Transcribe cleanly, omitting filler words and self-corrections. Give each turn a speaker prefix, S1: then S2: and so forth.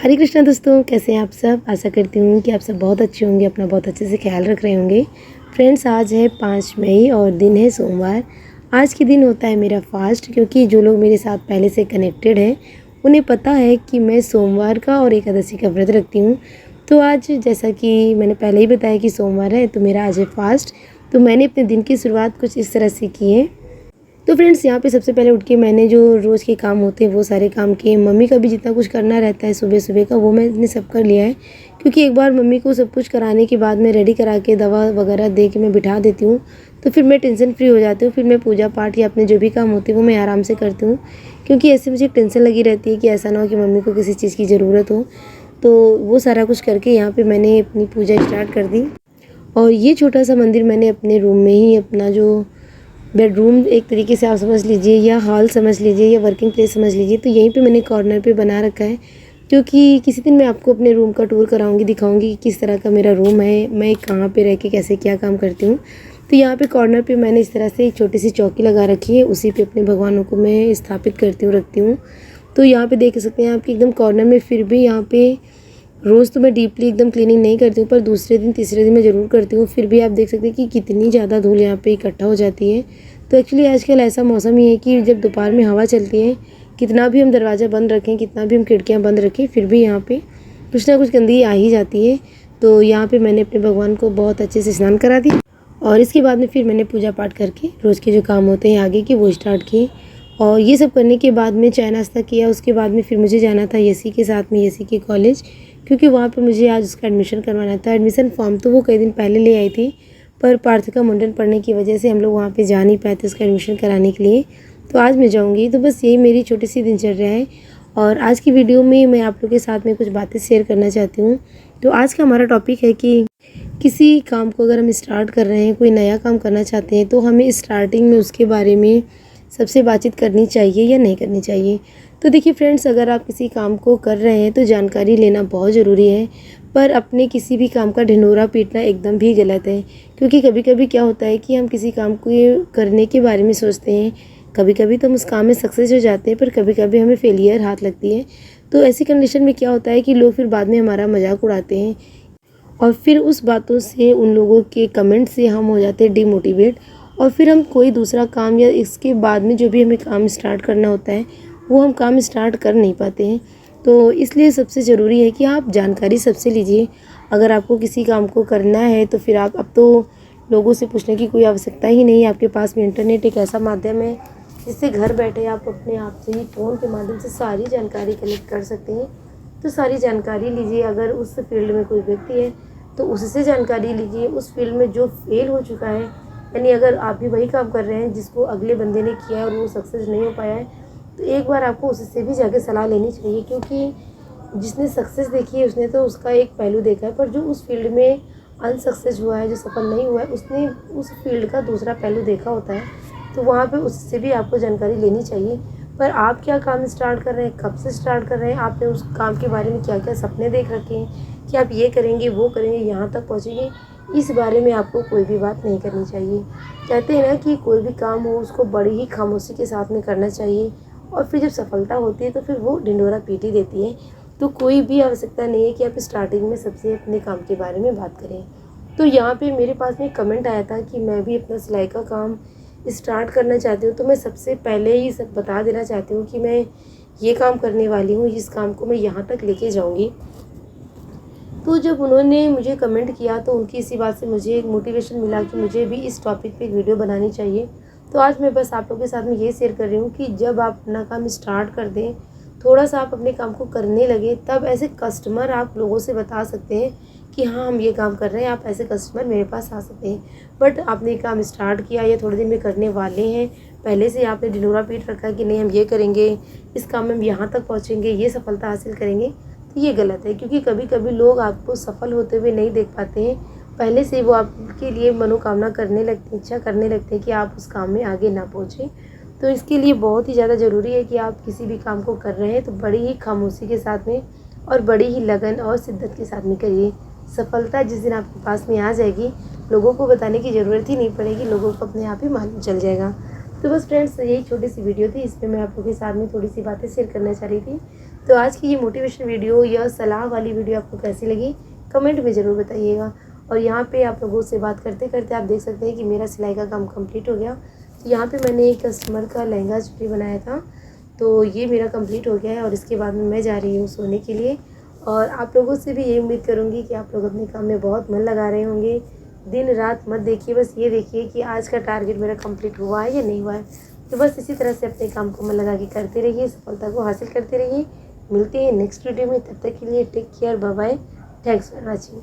S1: हरे कृष्णा दोस्तों, कैसे हैं आप सब। आशा करती हूँ कि आप सब बहुत अच्छे होंगे, अपना बहुत अच्छे से ख्याल रख रहे होंगे। फ्रेंड्स, आज है 5 मई और दिन है सोमवार। आज के दिन होता है मेरा फास्ट, क्योंकि जो लोग मेरे साथ पहले से कनेक्टेड हैं उन्हें पता है कि मैं सोमवार का और एकादशी का व्रत रखती हूँ। तो आज जैसा कि मैंने पहले ही बताया कि सोमवार है, तो मेरा आज है फास्ट। तो मैंने अपने दिन की शुरुआत कुछ इस तरह से की है। तो फ्रेंड्स, यहाँ पे सबसे पहले उठ के मैंने जो रोज़ के काम होते हैं वो सारे काम किए। मम्मी का भी जितना कुछ करना रहता है सुबह सुबह का, वो मैंने सब कर लिया है। क्योंकि एक बार मम्मी को सब कुछ कराने के बाद में रेडी करा के दवा वगैरह दे के मैं बिठा देती हूँ, तो फिर मैं टेंशन फ्री हो जाती हूँ। फिर मैं पूजा पाठ या अपने जो भी काम होते हैं वो मैं आराम से करती हूँ। क्योंकि ऐसे मुझे टेंशन लगी रहती है कि ऐसा ना हो कि मम्मी को किसी चीज़ की ज़रूरत हो। तो वो सारा कुछ करके यहाँ पर मैंने अपनी पूजा स्टार्ट कर दी। और ये छोटा सा मंदिर मैंने अपने रूम में ही, अपना जो बेडरूम एक तरीके से आप समझ लीजिए, या हॉल समझ लीजिए, या वर्किंग प्लेस समझ लीजिए, तो यहीं पे मैंने कॉर्नर पे बना रखा है। क्योंकि किसी दिन मैं आपको अपने रूम का टूर कराऊंगी, दिखाऊंगी कि किस तरह का मेरा रूम है, मैं कहाँ पे रह के कैसे क्या काम करती हूँ। तो यहाँ पे कॉर्नर पे मैंने इस तरह से एक छोटी सी चौकी लगा रखी है, उसी पे अपने भगवानों को मैं स्थापित करती हूँ, रखती हूँ। तो यहाँ पे देख सकते हैं आपकी एकदम कॉर्नर में। फिर भी यहाँ पे रोज़ तो मैं डीपली एकदम क्लीनिंग नहीं करती हूँ, पर दूसरे दिन तीसरे दिन मैं ज़रूर करती हूँ। फिर भी आप देख सकते हैं कि कितनी ज़्यादा धूल यहाँ पे इकट्ठा हो जाती है। तो एक्चुअली आजकल ऐसा मौसम ही है कि जब दोपहर में हवा चलती है, कितना भी हम दरवाज़ा बंद रखें, कितना भी हम खिड़कियाँ बंद रखें, फिर भी यहाँ पे कुछ ना कुछ गंदगी आ ही जाती है। तो यहाँ पे मैंने अपने भगवान को बहुत अच्छे से स्नान करा दिया, और इसके बाद में फिर मैंने पूजा पाठ करके रोज़ के जो काम होते हैं आगे के वो स्टार्ट किए। और ये सब करने के बाद में चाय नाश्ता किया। उसके बाद में फिर मुझे जाना था यसी के साथ में, यसी के कॉलेज, क्योंकि वहाँ पे मुझे आज उसका एडमिशन करवाना था। एडमिशन फॉर्म तो वो कई दिन पहले ले आई थी, पर पार्थ का मुंडन पड़ने की वजह से हम लोग वहाँ पे जा नहीं पाए थे उसका एडमिशन कराने के लिए। तो आज मैं जाऊँगी। तो बस यही मेरी छोटी सी दिनचर्या है। और आज की वीडियो में मैं आप लोग के साथ में कुछ बातें शेयर करना चाहती हूँ। तो आज का हमारा टॉपिक है कि किसी काम को अगर हम स्टार्ट कर रहे हैं, कोई नया काम करना चाहते हैं, तो हमें स्टार्टिंग में उसके बारे में सबसे बातचीत करनी चाहिए या नहीं करनी चाहिए। तो देखिए फ्रेंड्स, अगर आप किसी काम को कर रहे हैं तो जानकारी लेना बहुत ज़रूरी है, पर अपने किसी भी काम का ढिंढोरा पीटना एकदम भी गलत है। क्योंकि कभी कभी क्या होता है कि हम किसी काम को करने के बारे में सोचते हैं, कभी कभी तो हम उस काम में सक्सेस हो जाते हैं, पर कभी कभी हमें फेलियर हाथ लगती है। तो ऐसी कंडीशन में क्या होता है कि लोग फिर बाद में हमारा मजाक उड़ाते हैं, और फिर उस बातों से, उन लोगों के कमेंट से हम हो जाते हैं डिमोटिवेट। और फिर हम कोई दूसरा काम या इसके बाद में जो भी हमें काम स्टार्ट करना होता है वो हम काम स्टार्ट कर नहीं पाते हैं। तो इसलिए सबसे ज़रूरी है कि आप जानकारी सबसे लीजिए। अगर आपको किसी काम को करना है तो फिर आप, अब तो लोगों से पूछने की कोई आवश्यकता ही नहीं है। आपके पास में इंटरनेट एक ऐसा माध्यम है जिससे घर बैठे आप अपने आप से ही फ़ोन के माध्यम से सारी जानकारी कलेक्ट कर सकते हैं। तो सारी जानकारी लीजिए। अगर उस फील्ड में कोई व्यक्ति है तो उससे जानकारी लीजिए, उस फील्ड में जो फेल हो चुका है, यानी अगर आप भी वही काम कर रहे हैं जिसको अगले बंदे ने किया है और वो सक्सेस नहीं हो पाया है, तो एक बार आपको उससे भी जाके सलाह लेनी चाहिए। क्योंकि जिसने सक्सेस देखी है उसने तो उसका एक पहलू देखा है, पर जो उस फील्ड में अनसक्सेस हुआ है, जो सफल नहीं हुआ है, उसने उस फील्ड का दूसरा पहलू देखा होता है। तो वहाँ पे उससे भी आपको जानकारी लेनी चाहिए। पर आप क्या काम स्टार्ट कर रहे हैं, कब से स्टार्ट कर रहे हैं, आपने उस काम के बारे में क्या क्या सपने देख रखे हैं कि आप ये करेंगे, वो करेंगे, यहाँ तक पहुँचेंगे, इस बारे में आपको कोई भी बात नहीं करनी चाहिए। कहते हैं ना कि कोई भी काम हो उसको बड़ी ही खामोशी के साथ में करना चाहिए, और फिर जब सफलता होती है तो फिर वो ढिंढोरा पीट ही देती है। तो कोई भी आवश्यकता नहीं है कि आप स्टार्टिंग में सबसे अपने काम के बारे में बात करें। तो यहाँ पे मेरे पास में कमेंट आया था कि मैं भी अपना सिलाई का काम स्टार्ट करना चाहती हूँ। तो मैं सबसे पहले ही सब बता देना चाहती हूँ कि मैं ये काम करने वाली हूँ, इस काम को मैं यहाँ तक लेके जाऊँगी। तो जब उन्होंने मुझे कमेंट किया तो उनकी इसी बात से मुझे एक मोटिवेशन मिला कि मुझे भी इस टॉपिक पे एक वीडियो बनानी चाहिए। तो आज मैं बस आप लोगों के साथ में ये शेयर कर रही हूँ कि जब आप अपना काम स्टार्ट कर दें, थोड़ा सा आप अपने काम को करने लगे, तब ऐसे कस्टमर आप लोगों से बता सकते हैं कि हाँ हम ये काम कर रहे हैं, आप ऐसे कस्टमर मेरे पास आ सकते हैं। बट आपने काम स्टार्ट किया या थोड़े दिन में करने वाले हैं, पहले से आपने ढिंढोरा पीट रखा है कि नहीं हम ये करेंगे, इस काम में हम यहाँ तक पहुँचेंगे, ये सफलता हासिल करेंगे, तो ये गलत है। क्योंकि कभी कभी लोग आपको सफल होते हुए नहीं देख पाते हैं, पहले से वो आपके लिए मनोकामना करने लगते हैं, इच्छा करने लगते हैं कि आप उस काम में आगे ना पहुँचें। तो इसके लिए बहुत ही ज़्यादा ज़रूरी है कि आप किसी भी काम को कर रहे हैं तो बड़ी ही खामोशी के साथ में और बड़ी ही लगन और शिद्दत के साथ में करिए। सफलता जिस दिन आपके पास में आ जाएगी, लोगों को बताने की ज़रूरत ही नहीं पड़ेगी, लोगों को अपने आप ही मालूम चल जाएगा। तो बस फ्रेंड्स, यही छोटी सी वीडियो थी, इसमें मैं आप लोगों के साथ में थोड़ी सी बातें शेयर करना चाह रही थी। तो आज की ये मोटिवेशन वीडियो या सलाह वाली वीडियो आपको कैसी लगी कमेंट में ज़रूर बताइएगा। और यहाँ पे आप लोगों से बात करते करते आप देख सकते हैं कि मेरा सिलाई का काम कंप्लीट हो गया। तो यहाँ पे मैंने एक कस्टमर का लहंगा चुन्नी बनाया था, तो ये मेरा कंप्लीट हो गया है और इसके बाद में मैं जा रही हूँ सोने के लिए। और आप लोगों से भी ये उम्मीद करूँगी कि आप लोग अपने काम में बहुत मन लगा रहे होंगे। दिन रात मत देखिए, बस ये देखिए कि आज का टारगेट मेरा कंप्लीट हुआ है या नहीं हुआ है। तो बस इसी तरह से अपने काम को मन लगा के करते रहिए, सफलता को हासिल करते रहिए। मिलते हैं नेक्स्ट वीडियो में, तब तक के लिए take care, bye bye, thanks for watching.